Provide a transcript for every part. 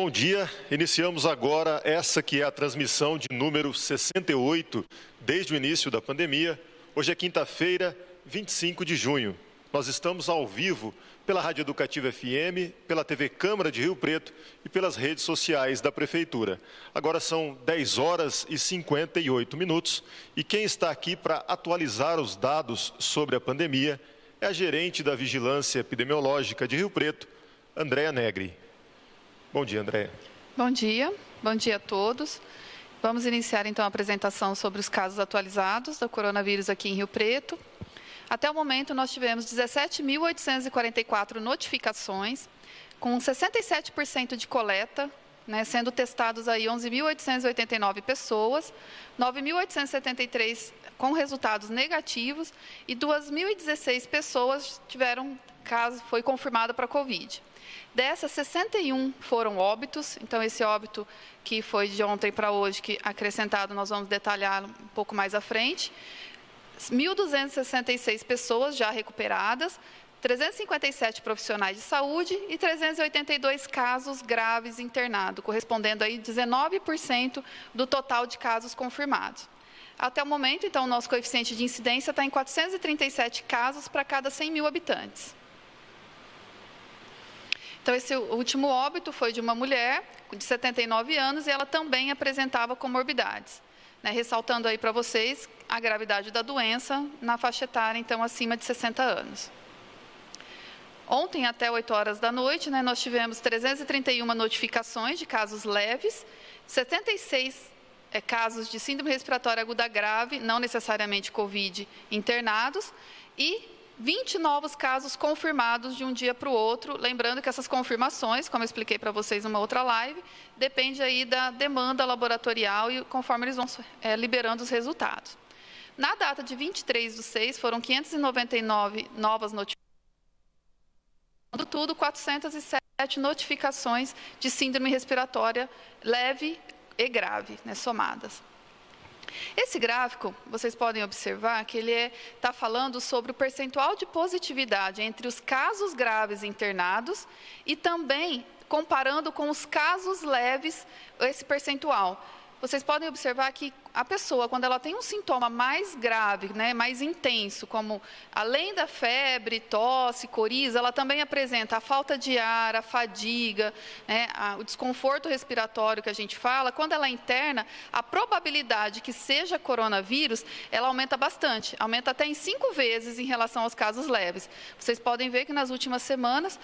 Bom dia, iniciamos agora essa que é a transmissão de número 68 desde o início da pandemia. Hoje é quinta-feira, 25 de junho. Nós estamos ao vivo pela Rádio Educativa FM, pela TV Câmara de Rio Preto e pelas redes sociais da Prefeitura. Agora são 10 horas e 58 minutos e quem está aqui para atualizar os dados sobre a pandemia é a gerente da Vigilância Epidemiológica de Rio Preto, Andréa Negri. Bom dia, Andréa. Bom dia a todos. Vamos iniciar então a apresentação sobre os casos atualizados do coronavírus aqui em Rio Preto. Até o momento nós tivemos 17.844 notificações, com 67% de coleta, sendo testados aí 11.889 pessoas, 9.873 com resultados negativos e 2.016 pessoas tiveram caso, foi confirmado para Covid. Dessas, 61 foram óbitos, então esse óbito que foi de ontem para hoje, que acrescentado nós vamos detalhar um pouco mais à frente. 1.266 pessoas já recuperadas, 357 profissionais de saúde e 382 casos graves internados, correspondendo aí 19% do total de casos confirmados. Até o momento, então, o nosso coeficiente de incidência está em 437 casos para cada 100 mil habitantes. Então, esse último óbito foi de uma mulher de 79 anos e ela também apresentava comorbidades. Ressaltando aí para vocês a gravidade da doença na faixa etária, então, acima de 60 anos. Ontem, até 8 horas da noite, nós tivemos 331 notificações de casos leves, 76 casos de síndrome respiratória aguda grave, não necessariamente Covid, internados, e 20 novos casos confirmados de um dia para o outro, lembrando que essas confirmações, como eu expliquei para vocês numa outra live, depende aí da demanda laboratorial e conforme eles vão liberando os resultados. Na data de 23/6, foram 599 novas notificações, tudo 407 notificações de síndrome respiratória leve e grave, somadas. Esse gráfico, vocês podem observar que ele está falando sobre o percentual de positividade entre os casos graves internados e também comparando com os casos leves esse percentual. Vocês podem observar que a pessoa, quando ela tem um sintoma mais grave, mais intenso, como além da febre, tosse, coriza, ela também apresenta a falta de ar, a fadiga, o desconforto respiratório que a gente fala. Quando ela interna, a probabilidade que seja coronavírus, ela aumenta bastante, aumenta até em 5 vezes em relação aos casos leves. Vocês podem ver que nas últimas semanas,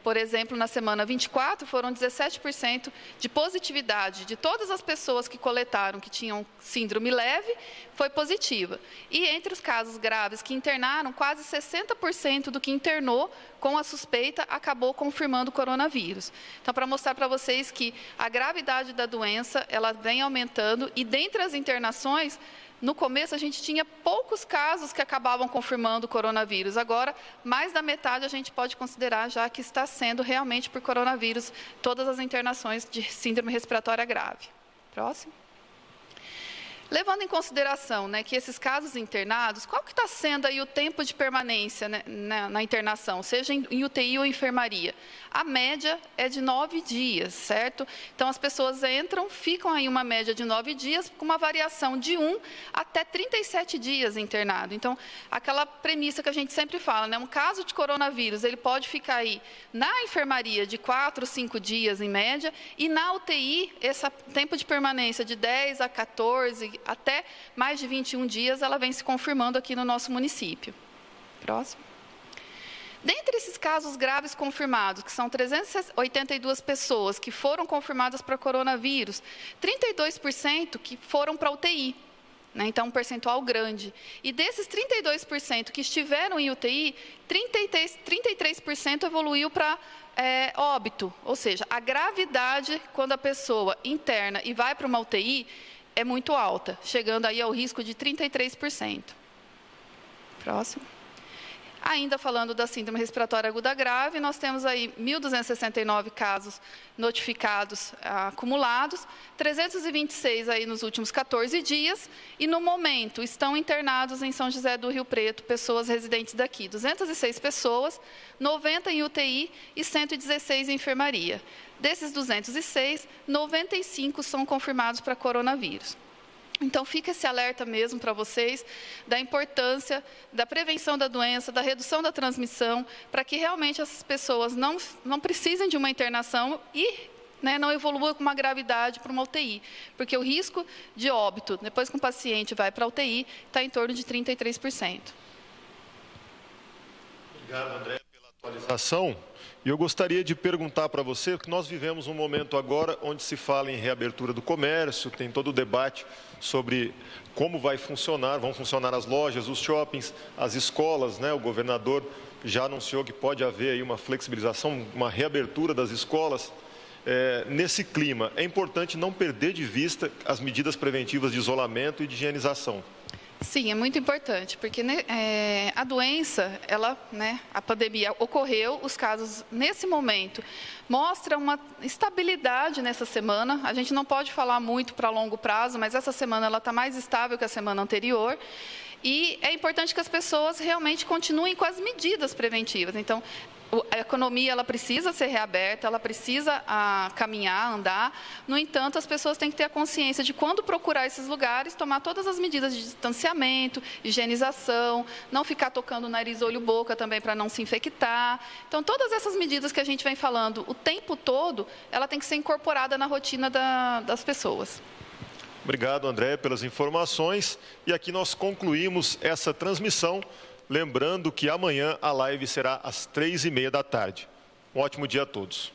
por exemplo, na semana 24, foram 17% de positividade de todas as pessoas que coletaram que tinham síndrome leve, foi positiva. E entre os casos graves que internaram, quase 60% do que internou com a suspeita acabou confirmando o coronavírus. Então, para mostrar para vocês que a gravidade da doença, ela vem aumentando e dentre as internações, no começo a gente tinha poucos casos que acabavam confirmando o coronavírus. Agora, mais da metade a gente pode considerar já que está sendo realmente por coronavírus todas as internações de síndrome respiratória grave. Próximo. Levando em consideração que esses casos internados, qual que está sendo aí o tempo de permanência na internação, seja em UTI ou enfermaria? A média é de 9 dias, certo? Então, as pessoas entram, ficam aí uma média de 9 dias, com uma variação de 1 até 37 dias internado. Então, aquela premissa que a gente sempre fala, um caso de coronavírus, ele pode ficar aí na enfermaria de 4, 5 dias em média, e na UTI, esse tempo de permanência de 10 a 14, até mais de 21 dias, ela vem se confirmando aqui no nosso município. Próximo. Dentre esses casos graves confirmados, que são 382 pessoas que foram confirmadas para coronavírus, 32% que foram para UTI, então um percentual grande. E desses 32% que estiveram em UTI, 33% evoluiu para óbito, ou seja, a gravidade quando a pessoa interna e vai para uma UTI é muito alta, chegando aí ao risco de 33%. Próximo. Ainda falando da síndrome respiratória aguda grave, nós temos aí 1.269 casos notificados acumulados, 326 aí nos últimos 14 dias, e no momento estão internados em São José do Rio Preto pessoas residentes daqui, 206 pessoas, 90 em UTI e 116 em enfermaria. Desses 206, 95 são confirmados para coronavírus. Então, fica esse alerta mesmo para vocês da importância da prevenção da doença, da redução da transmissão, para que realmente essas pessoas não precisem de uma internação e não evolua com uma gravidade para uma UTI, porque o risco de óbito, depois que um paciente vai para a UTI, está em torno de 33%. Obrigado, André, pela atualização. E eu gostaria de perguntar para você, que nós vivemos um momento agora onde se fala em reabertura do comércio, tem todo o debate sobre como vão funcionar as lojas, os shoppings, as escolas, né? O governador já anunciou que pode haver aí uma flexibilização, uma reabertura das escolas. Nesse clima, é importante não perder de vista as medidas preventivas de isolamento e de higienização. Sim, é muito importante, porque a doença, a pandemia ocorreu, os casos nesse momento mostram uma estabilidade nessa semana. A gente não pode falar muito para longo prazo, mas essa semana ela está mais estável que a semana anterior. E é importante que as pessoas realmente continuem com as medidas preventivas. Então, a economia ela precisa ser reaberta, ela precisa caminhar, andar. No entanto, as pessoas têm que ter a consciência de quando procurar esses lugares, tomar todas as medidas de distanciamento, higienização, não ficar tocando nariz, olho, boca também para não se infectar. Então, todas essas medidas que a gente vem falando o tempo todo, ela tem que ser incorporada na rotina das pessoas. Obrigado, André, pelas informações. E aqui nós concluímos essa transmissão. Lembrando que amanhã a live será às 3h30 da tarde. Um ótimo dia a todos.